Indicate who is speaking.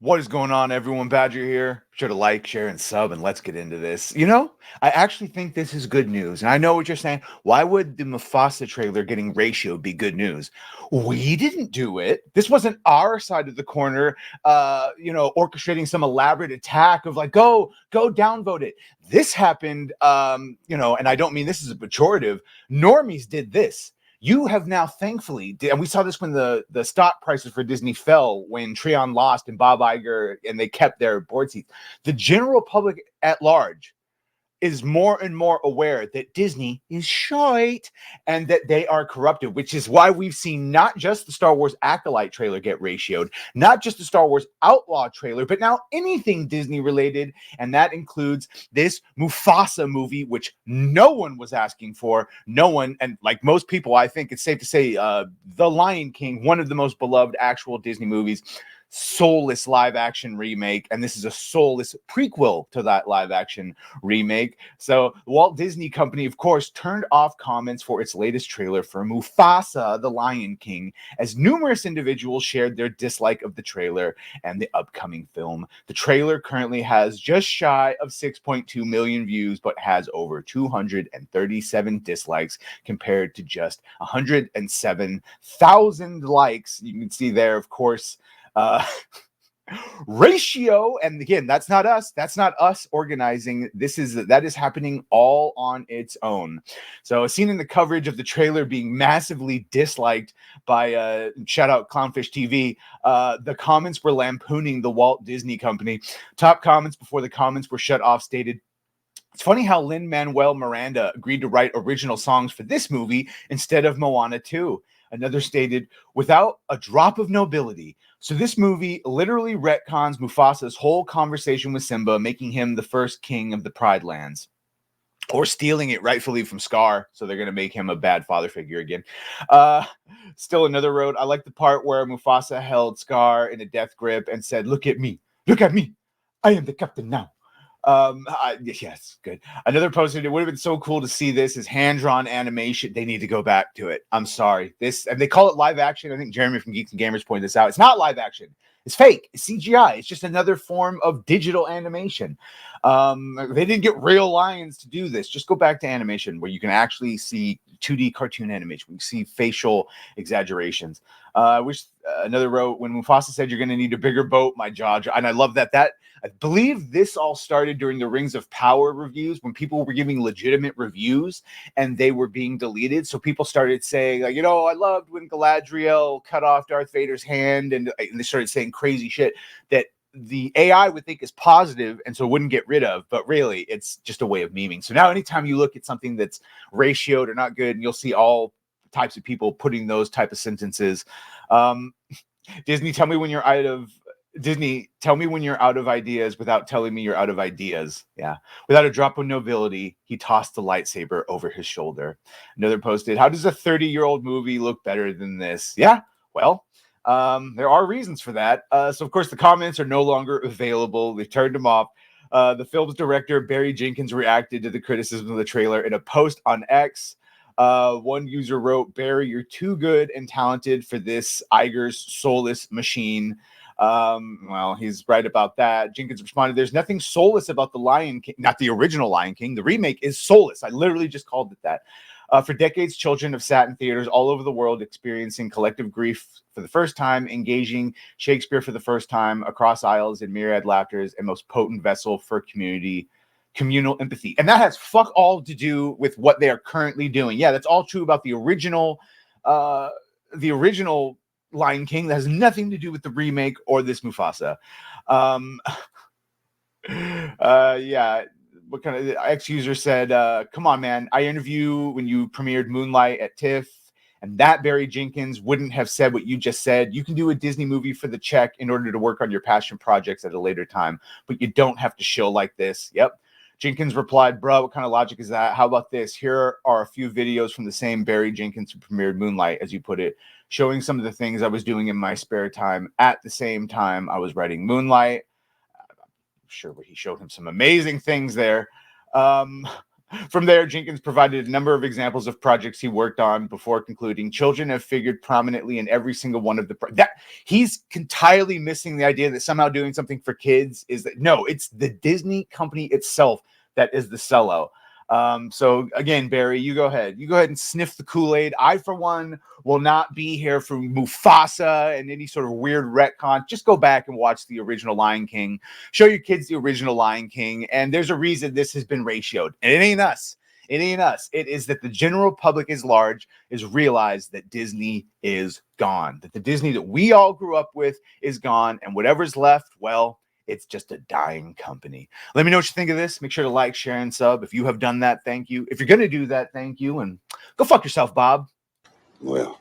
Speaker 1: What is going on, everyone? Badger here. Be sure to like, share, and sub, and let's get into this. I actually think this is good news. And I know what you're saying. Why would the Mufasa trailer getting ratioed be good news? We didn't do it. This wasn't our side of the corner, orchestrating some elaborate attack of like, go downvote it. This happened, and I don't mean this is a pejorative. Normies did this. You have now thankfully, and we saw this when the stock prices for Disney fell when Treon lost and Bob Iger, and they kept their board seats. The general public at large is more and more aware that Disney is shite and that they are corrupted, which is why we've seen not just the Star Wars Acolyte trailer get ratioed, not just the Star Wars Outlaw trailer, but now anything Disney related. And that includes this Mufasa movie, which no one was asking for. No one, and like most people, I think it's safe to say The Lion King, one of the most beloved actual Disney movies, soulless live action remake, and this is a soulless prequel to that live action remake. So the Walt Disney Company, of course, turned off comments for its latest trailer for Mufasa, the Lion King, as numerous individuals shared their dislike of the trailer and the upcoming film. The trailer currently has just shy of 6.2 million views, but has over 237 dislikes compared to just 107,000 likes. You can see there, of course, ratio, and again, that's not us organizing. That is happening all on its own. So seen in the coverage of the trailer being massively disliked by shout out Clownfish TV, the comments were lampooning the Walt Disney Company. Top comments before the comments were shut off stated, "It's funny how Lin-Manuel Miranda agreed to write original songs for this movie instead of Moana 2. Another stated, "Without a drop of nobility. So this movie literally retcons Mufasa's whole conversation with Simba, making him the first king of the Pride Lands." Or stealing it rightfully from Scar, so they're going to make him a bad father figure again. Still another wrote, "I like the part where Mufasa held Scar in a death grip and said, 'Look at me, I am the captain now.'" Yes, good. Another posted, "It would have been so cool to see this as hand-drawn animation. They need to go back to it. I'm sorry. This, and they call it live action. I think Jeremy from Geeks and Gamers pointed this out. It's not live action. It's fake. It's CGI. It's just another form of digital animation. They didn't get real lions to do this. Just go back to animation where you can actually see 2D cartoon animation. We see facial exaggerations." Another wrote, "When Mufasa said you're going to need a bigger boat, my jaw," and I love that. I believe this all started during the Rings of Power reviews when people were giving legitimate reviews and they were being deleted. So people started saying, like, I loved when Galadriel cut off Darth Vader's hand, and they started saying crazy shit that the AI would think is positive and so wouldn't get rid of, but really it's just a way of memeing. So now anytime you look at something that's ratioed or not good, and you'll see all types of people putting those type of sentences. Disney, tell me when you're out of ideas without telling me you're out of ideas. Yeah. Without a drop of nobility, he tossed the lightsaber over his shoulder. Another posted, "How does a 30-year-old movie look better than this?" Yeah, well, there are reasons for that. So, of course, the comments are no longer available. They turned them off. The film's director, Barry Jenkins, reacted to the criticism of the trailer in a post on X. One user wrote, "Barry, you're too good and talented for this Iger's soulless machine." Well, he's right about that. Jenkins responded, "There's nothing soulless about the Lion King, not the original Lion King. The remake is soulless. I literally just called it that. For decades, children have sat in theaters all over the world experiencing collective grief for the first time, engaging Shakespeare for the first time across aisles in myriad laughters, and most potent vessel for communal empathy." And that has fuck all to do with what they are currently doing. Yeah, that's all true about the original Lion King. That has nothing to do with the remake or this Mufasa. Yeah. What kind of X user said, "Come on, man. I interview when you premiered Moonlight at TIFF, and that Barry Jenkins wouldn't have said what you just said. You can do a Disney movie for the check in order to work on your passion projects at a later time, but you don't have to show like this." Yep. Jenkins replied, "Bro, what kind of logic is that? How about this? Here are a few videos from the same Barry Jenkins who premiered Moonlight, as you put it, showing some of the things I was doing in my spare time at the same time I was writing Moonlight." I'm sure he showed him some amazing things there. From there, Jenkins provided a number of examples of projects he worked on before concluding, children have figured prominently in every single one of that he's entirely missing the idea that somehow doing something for kids is that no, it's the Disney company itself that is the sellout. So again, Barry, you go ahead and sniff the Kool-Aid. I, for one, will not be here for Mufasa and any sort of weird retcon. Just go back and watch the original Lion King. Show your kids the original Lion King. And there's a reason this has been ratioed. And it ain't us. It ain't us. It is that the general public is large is realized that Disney is gone. That the Disney that we all grew up with is gone. And whatever's left, well, it's just a dying company. Let me know what you think of this. Make sure to like, share, and sub. If you have done that, thank you. If you're going to do that, thank you. And go fuck yourself, Bob.
Speaker 2: Well.